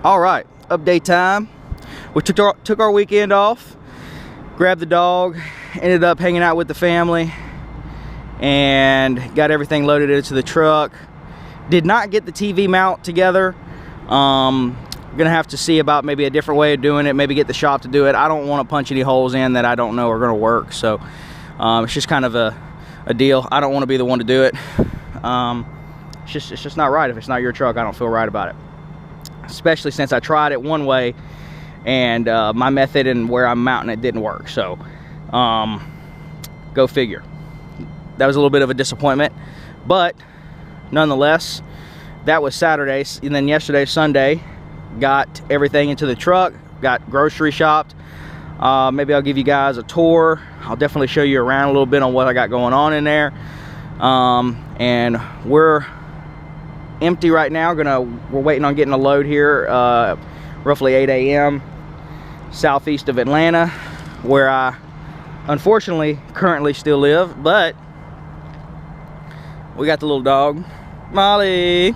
All right, update time. We took our weekend off, grabbed the dog, ended up hanging out with the family, and got everything loaded into the truck. Did not get the TV mount together. Gonna have to see about maybe a different way of doing it, maybe get the shop to do it. I don't want to punch any holes in that I don't know are gonna work, so it's just kind of a deal. I don't want to be the one to do it. It's just not right. If it's not your truck, I don't feel right about it, especially since I tried it one way and my method and where I'm mounting it didn't work. So go figure. That was a little bit of a disappointment, but nonetheless, that was Saturday. And then yesterday, Sunday, got everything into the truck, got grocery shopped. Maybe I'll give you guys a tour. I'll definitely show you around a little bit on what I got going on in there. And we're empty right now. We're waiting on getting a load here, roughly 8 a.m. southeast of Atlanta, where I unfortunately currently still live. But we got the little dog, Molly.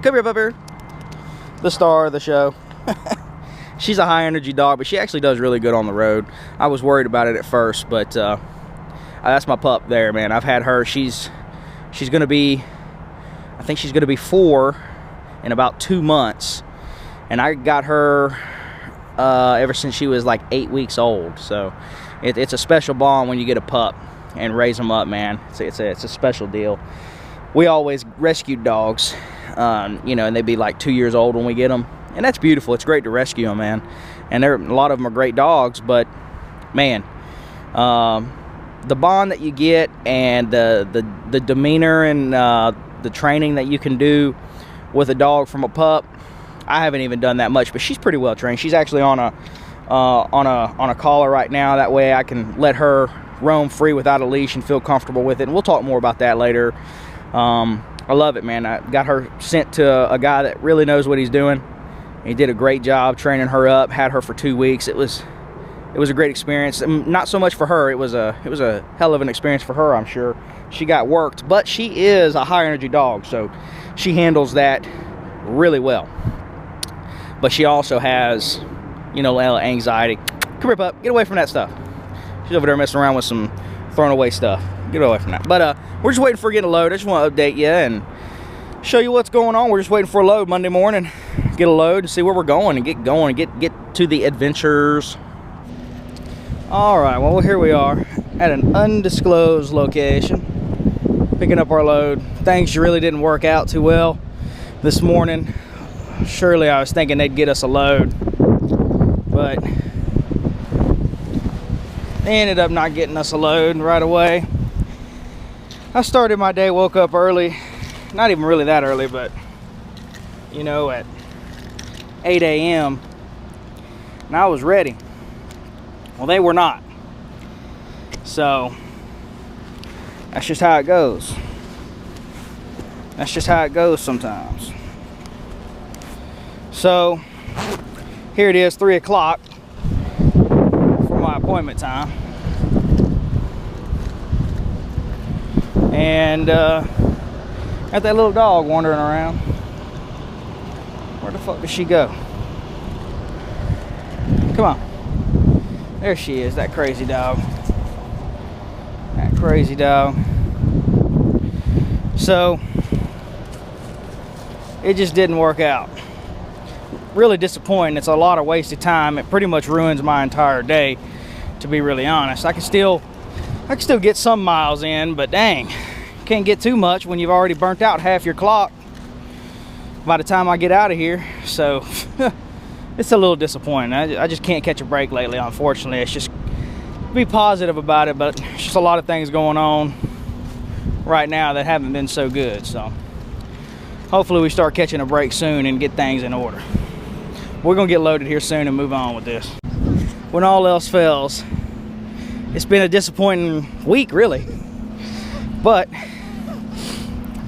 Come here, pupper. The star of the show. She's a high energy dog, but she actually does really good on the road. I was worried about it at first, but that's my pup there, man. I've had her. She's gonna be, I think she's gonna be 4 in about 2 months, and I got her ever since she was like 8 weeks old. So it's a special bond when you get a pup and raise them up, man. It's a special deal. We always rescued dogs, you know, and they'd be like 2 years old when we get them. And that's beautiful. It's great to rescue them, man. And a lot of them are great dogs, but man, the bond that you get and the demeanor and the training that you can do with a dog from a pup, I haven't even done that much, but she's pretty well trained. She's actually on a collar right now. That way I can let her roam free without a leash and feel comfortable with it. And we'll talk more about that later. I love it, man. I got her sent to a guy that really knows what he's doing. He did a great job training her up. Had her for 2 weeks. It was a great experience. Not so much for her. It was a hell of an experience for her, I'm sure. She got worked, but she is a high energy dog, so she handles that really well. But she also has, you know, anxiety. Come here, pup. Get away from that stuff. She's over there messing around with some thrown away stuff. Get away from that. But we're just waiting for getting a load. I just want to update you and show you what's going on. We're just waiting for a load Monday morning. Get a load and see where we're going and get going and get to the adventures. All right, well, here we are at an undisclosed location, picking up our load. Things really didn't work out too well this morning. Surely I was thinking they'd get us a load, but they ended up not getting us a load right away. I started my day, woke up early, not even really that early, but you know, at 8 a.m. and I was ready. Well, they were not. So that's just how it goes. That's just how it goes sometimes. So here it is, 3 o'clock for my appointment time. And got that little dog wandering around. Where the fuck does she go? Come on. There she is, that crazy dog. That crazy dog. So it just didn't work out. Really disappointing. It's a lot of wasted time. It pretty much ruins my entire day, to be really honest. I can still get some miles in, but dang, can't get too much when you've already burnt out half your clock by the time I get out of here. So it's a little disappointing. I just can't catch a break lately, unfortunately. It's just, be positive about it, but it's just a lot of things going on right now that haven't been so good. So hopefully we start catching a break soon and get things in order. We're gonna get loaded here soon and move on with this. When all else fails, it's been a disappointing week, really, but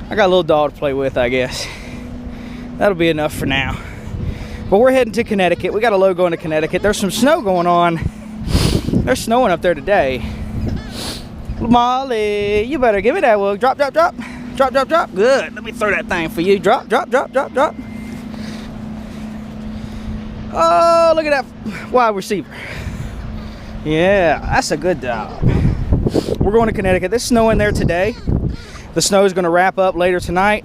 I got a little dog to play with, I guess. That'll be enough for now. But we're heading to Connecticut. We got a load going to Connecticut. There's some snow going on. There's snowing up there today. Molly, you better give me that one. Drop, drop, drop. Drop, drop, drop. Good. Let me throw that thing for you. Drop, drop, drop, drop, drop. Oh, look at that wide receiver. Yeah, that's a good dog. We're going to Connecticut. There's snow in there today. The snow is going to wrap up later tonight.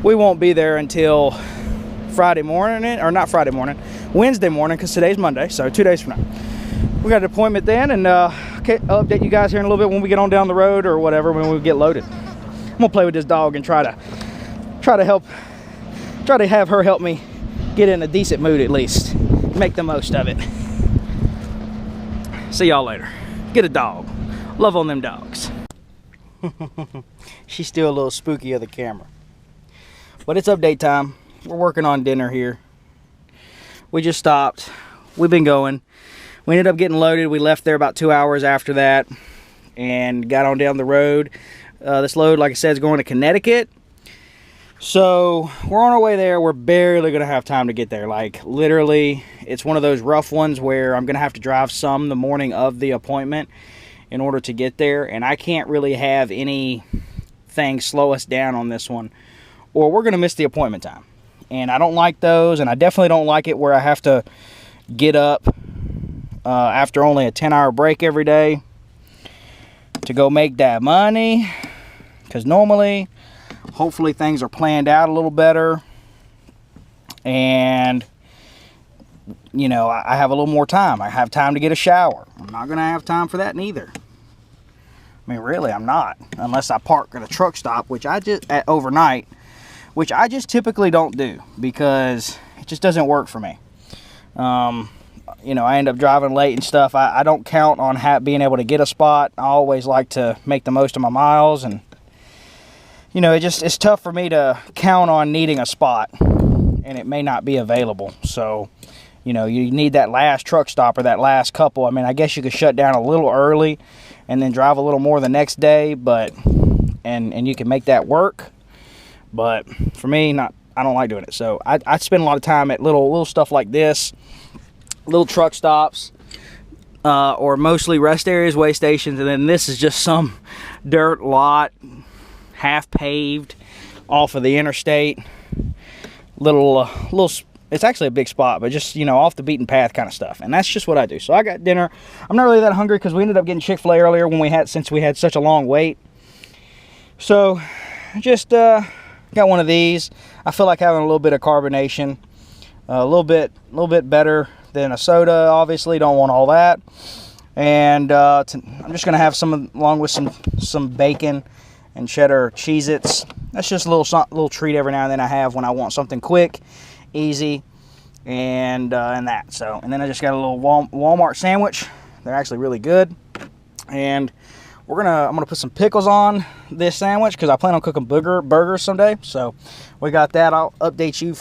We won't be there until Friday morning, or not Friday morning, Wednesday morning, because today's Monday, so 2 days from now. We got an appointment then, and okay, I'll update you guys here in a little bit when we get on down the road or whatever, when we get loaded. I'm gonna play with this dog and try to have her help me get in a decent mood at least. Make the most of it. See y'all later. Get a dog. Love on them dogs. She's still a little spooky of the camera. But it's update time. We're working on dinner here. We just stopped. We've been going. We ended up getting loaded. We left there about 2 hours after that and got on down the road. This load, like I said, is going to Connecticut. So we're on our way there. We're barely going to have time to get there. Like, literally, it's one of those rough ones where I'm going to have to drive some the morning of the appointment in order to get there. And I can't really have anything slow us down on this one, or we're going to miss the appointment time. And I don't like those, and I definitely don't like it where I have to get up after only a 10-hour break every day to go make that money. Because normally, hopefully things are planned out a little better, and you know, I have a little more time. I have time to get a shower. I'm not going to have time for that neither. I mean, really, I'm not, unless I park at a truck stop, which I just overnight, which I just typically don't do because it just doesn't work for me. You know, I end up driving late and stuff. I don't count on being able to get a spot. I always like to make the most of my miles, and you know, it's tough for me to count on needing a spot, and it may not be available. So, you know, you need that last truck stop or that last couple. I mean, I guess you could shut down a little early and then drive a little more the next day, but and you can make that work. But for me, I don't like doing it. So I spend a lot of time at little stuff like this, little truck stops, or mostly rest areas, way stations, and then this is just some dirt lot, half paved, off of the interstate. Little, it's actually a big spot, but just, you know, off the beaten path kind of stuff. And that's just what I do. So I got dinner. I'm not really that hungry because we ended up getting Chick-fil-A earlier since we had such a long wait. So just got one of these. I feel like having a little bit of carbonation, a little bit better than a soda. Obviously, don't want all that. And I'm just gonna have some along with some bacon and cheddar Cheez-Its. That's just a little treat every now and then I have when I want something quick, easy, and that. So, and then I just got a little Walmart sandwich. They're actually really good. And I'm gonna put some pickles on this sandwich because I plan on cooking burgers someday. So we got that. I'll update you.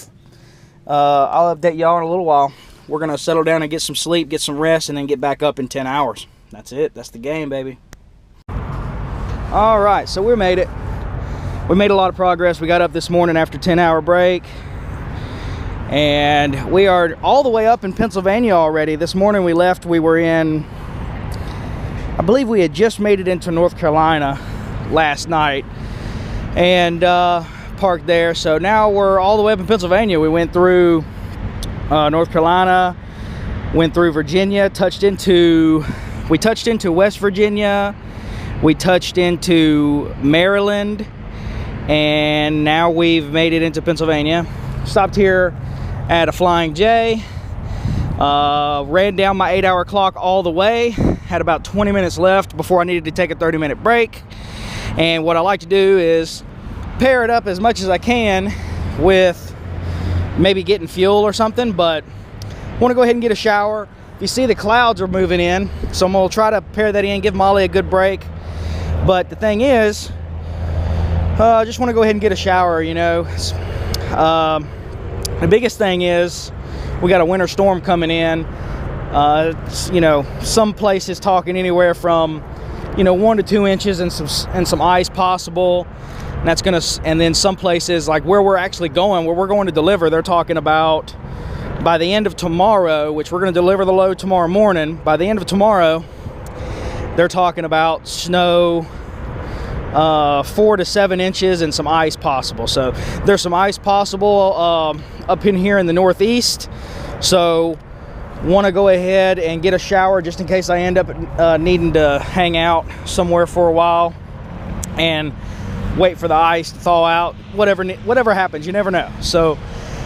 I'll update y'all in a little while. We're gonna settle down and get some sleep, get some rest, and then get back up in 10 hours. That's it. That's the game, baby. All right, so we made it. We made a lot of progress. We got up this morning after a 10-hour break, and we are all the way up in Pennsylvania already. This morning we left. We were in, I believe we had just made it into North Carolina last night and parked there. So now we're all the way up in Pennsylvania. We went through North Carolina, went through Virginia, we touched into West Virginia, we touched into Maryland, and now we've made it into Pennsylvania. Stopped here at a Flying J, ran down my 8-hour clock all the way, had about 20 minutes left before I needed to take a 30-minute break. And what I like to do is pair it up as much as I can with maybe getting fuel or something, but I want to go ahead and get a shower. You see the clouds are moving in, so I'm going to try to pair that in, give Molly a good break. But the thing is, I just want to go ahead and get a shower, you know. The biggest thing is we got a winter storm coming in. You know, some places talking anywhere from, you know, 1 to 2 inches and some ice possible. And that's gonna, and then some places like where we're actually going, where we're going to deliver, they're talking about by the end of tomorrow, which we're going to deliver the load tomorrow morning. By the end of tomorrow, they're talking about snow, 4 to 7 inches and some ice possible. So there's some ice possible up in here in the northeast, So want to go ahead and get a shower just in case I end up needing to hang out somewhere for a while and wait for the ice to thaw out. Whatever happens, you never know. So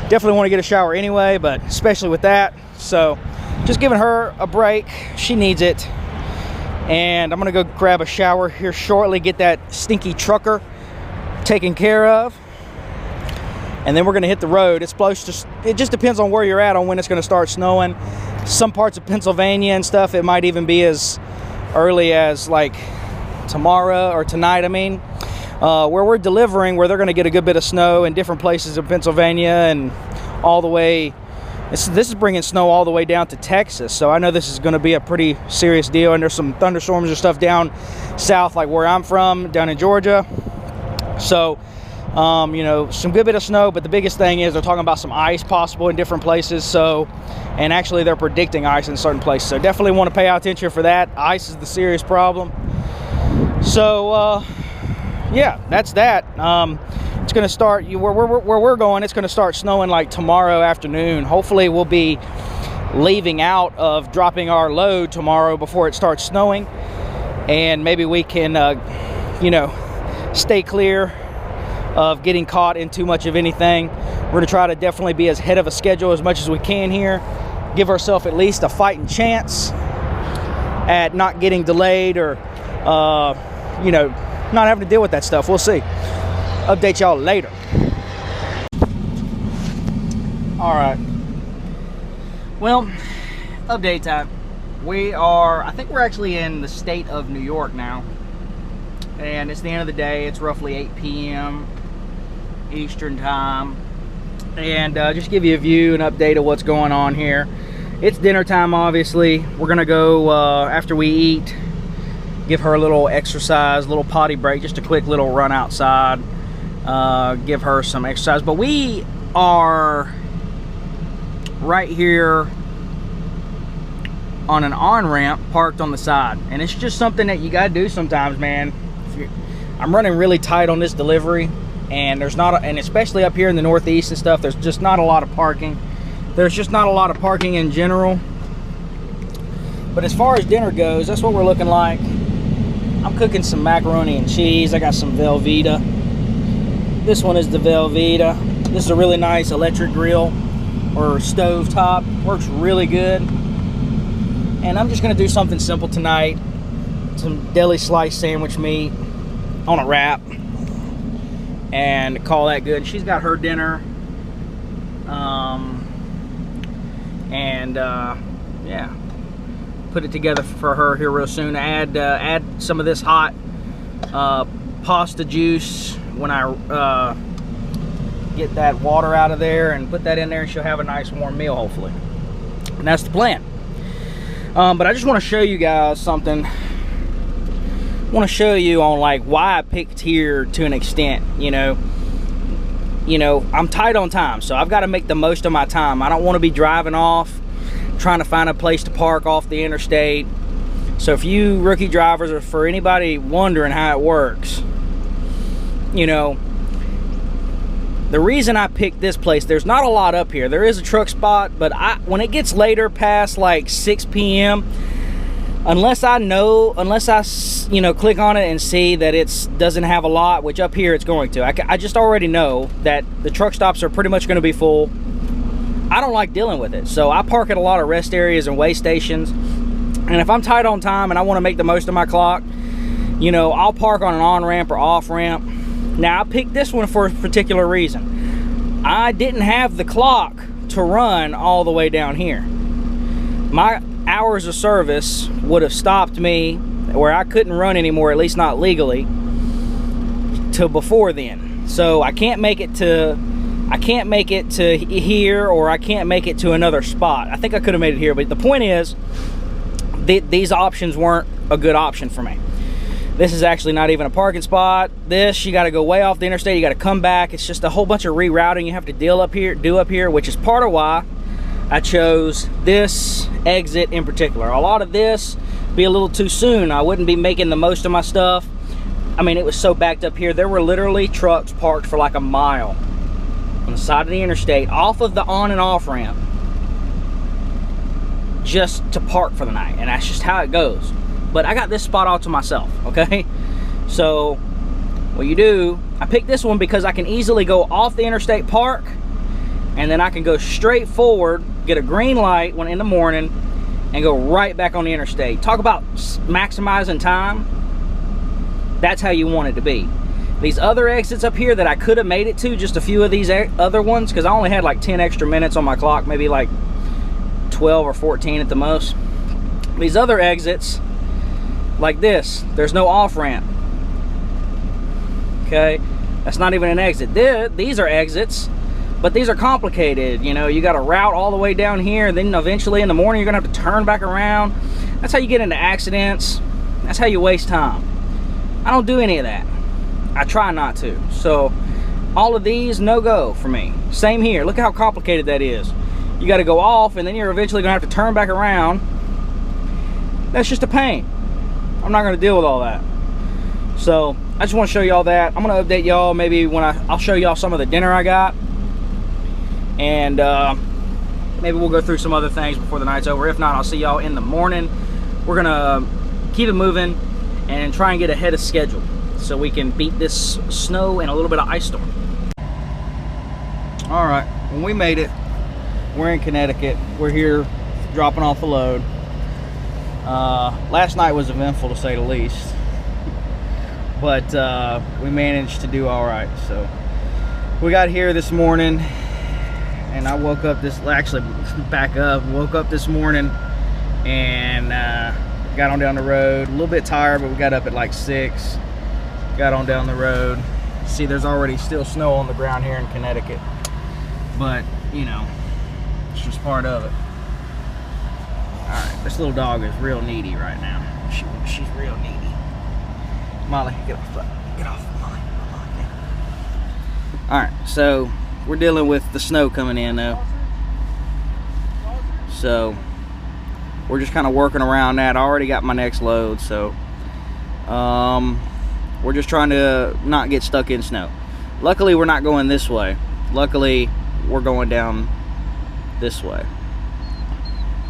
definitely want to get a shower anyway, but especially with that. So just giving her a break. She needs it. And I'm gonna go grab a shower here shortly, get that stinky trucker taken care of, and then we're gonna hit the road. It's supposed to, it just depends on where you're at on when it's gonna start snowing. Some parts of Pennsylvania and stuff, it might even be as early as like tomorrow or tonight. I mean, where we're delivering, where they're gonna get a good bit of snow in different places in Pennsylvania and all the way. This is bringing snow all the way down to Texas, so I know this is going to be a pretty serious deal. And there's some thunderstorms and stuff down south, like where I'm from, down in Georgia. So, you know, some good bit of snow. But the biggest thing is they're talking about some ice possible in different places. So, and actually they're predicting ice in certain places. So definitely want to pay attention for that. Ice is the serious problem. So, yeah, that's that. It's going to start where we're going. It's going to start snowing like tomorrow afternoon. Hopefully we'll be leaving out of dropping our load tomorrow before it starts snowing, and maybe we can you know, stay clear of getting caught in too much of anything. We're going to try to definitely be as ahead of a schedule as much as we can here, give ourselves at least a fighting chance at not getting delayed or you know, not having to deal with that stuff. We'll see. Update y'all later. All right. Well, update time. I think we're actually in the state of New York now. And it's the end of the day. It's roughly 8 p.m. Eastern time. And just give you a view and update of what's going on here. It's dinner time, obviously. We're going to go, after we eat, give her a little exercise, little potty break, just a quick little run outside. Give her some exercise. But we are right here on an on-ramp parked on the side, and it's just something that you gotta do sometimes, man. I'm running really tight on this delivery, and there's not and especially up here in the Northeast and stuff, there's just not a lot of parking. There's just not a lot of parking in general. But as far as dinner goes, that's what we're looking like. I'm cooking some macaroni and cheese. I got some Velveeta. This one is the Velveeta. This is a really nice electric grill or stove top. Works really good. And I'm just gonna do something simple tonight. Some deli slice sandwich meat on a wrap and call that good. She's got her dinner. Yeah, put it together for her here real soon. Add some of this hot pasta juice when I get that water out of there, and put that in there, and she'll have a nice warm meal, hopefully. And that's the plan. But I just want to show you guys something. I want to show you on like why I picked here to an extent. You know, I'm tight on time, so I've got to make the most of my time. I don't want to be driving off trying to find a place to park off the interstate. So if you rookie drivers, or for anybody wondering how it works, you know, the reason I picked this place, there's not a lot up here. There is a truck spot, but when it gets later past like 6 p.m., unless I you know, click on it and see that it doesn't have a lot, which up here it's going to. I just already know that the truck stops are pretty much going to be full. I don't like dealing with it, so I park at a lot of rest areas and way stations. And if I'm tight on time and I want to make the most of my clock, you know, I'll park on an on-ramp or off-ramp. Now, I picked this one for a particular reason. I didn't have the clock to run all the way down here. My hours of service would have stopped me where I couldn't run anymore, at least not legally, till before then. So I can't make it to here, or I can't make it to another spot. I think I could have made it here, but the point is, these options weren't a good option for me. This is actually not even a parking spot. This, you got to go way off the interstate. You got to come back. It's just a whole bunch of rerouting you have to do up here, which is part of why I chose this exit in particular. A lot of this be a little too soon. I wouldn't be making the most of my stuff. I mean, it was so backed up here. There were literally trucks parked for like a mile on the side of the interstate, off of the on and off ramp. just to park for the night, and that's just how it goes. But I got this spot all to myself, okay? So what you do, I picked this one because I can easily go off the interstate park, and then I can go straight forward, get a green light when in the morning, and go right back on the interstate. Talk about maximizing time. That's how you want it to be. These other exits up here that I could have made it to, just a few of these other ones, because I only had like 10 extra minutes on my clock, maybe like 12 or 14 at the most. These other exits, like this, there's no off-ramp. Okay, that's not even an exit. These are exits, but these are complicated. You know, you got to route all the way down here, and then eventually in the morning you're gonna have to turn back around. That's how you get into accidents. That's how you waste time. I don't do any of that. I try not to. So all of these, no go for me. Same here. Look how complicated that is. You got to go off, and then you're eventually gonna have to turn back around. That's just a pain. I'm not gonna deal with all that. So I just want to show y'all that. I'm gonna update y'all maybe when I'll show y'all some of the dinner I got, and maybe we'll go through some other things before the night's over. If not, I'll see y'all in the morning. We're gonna keep it moving and try and get ahead of schedule, so we can beat this snow and a little bit of ice storm. All right, when we made it, we're in Connecticut. We're here dropping off the load. Last night was eventful, to say the least, but we managed to do all right. So we got here this morning, and I woke up woke up this morning and got on down the road. A little bit tired, but we got up at like 6. Got on down the road. See, there's already still snow on the ground here in Connecticut, but you know, it's just part of it. All right, this little dog is real needy right now. She's real needy. Molly, get off, Molly. All right, so we're dealing with the snow coming in though. So we're just kind of working around that. I already got my next load, so we're just trying to not get stuck in snow. Luckily, we're not going this way. Luckily, we're going down this way.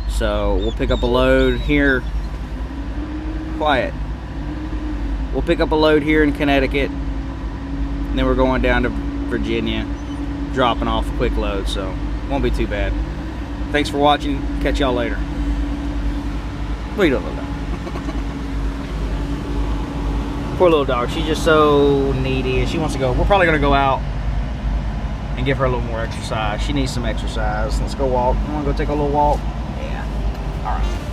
So we'll pick up a load here. Quiet. We'll pick up a load here in Connecticut, and then we're going down to Virginia, dropping off a quick load, so won't be too bad. Thanks for watching. Catch y'all later. What are you doing, little dog? Poor little dog. She's just so needy, and she wants to go. We're probably gonna go out and give her a little more exercise. She needs some exercise. Let's go walk. You wanna go take a little walk? Yeah. All right.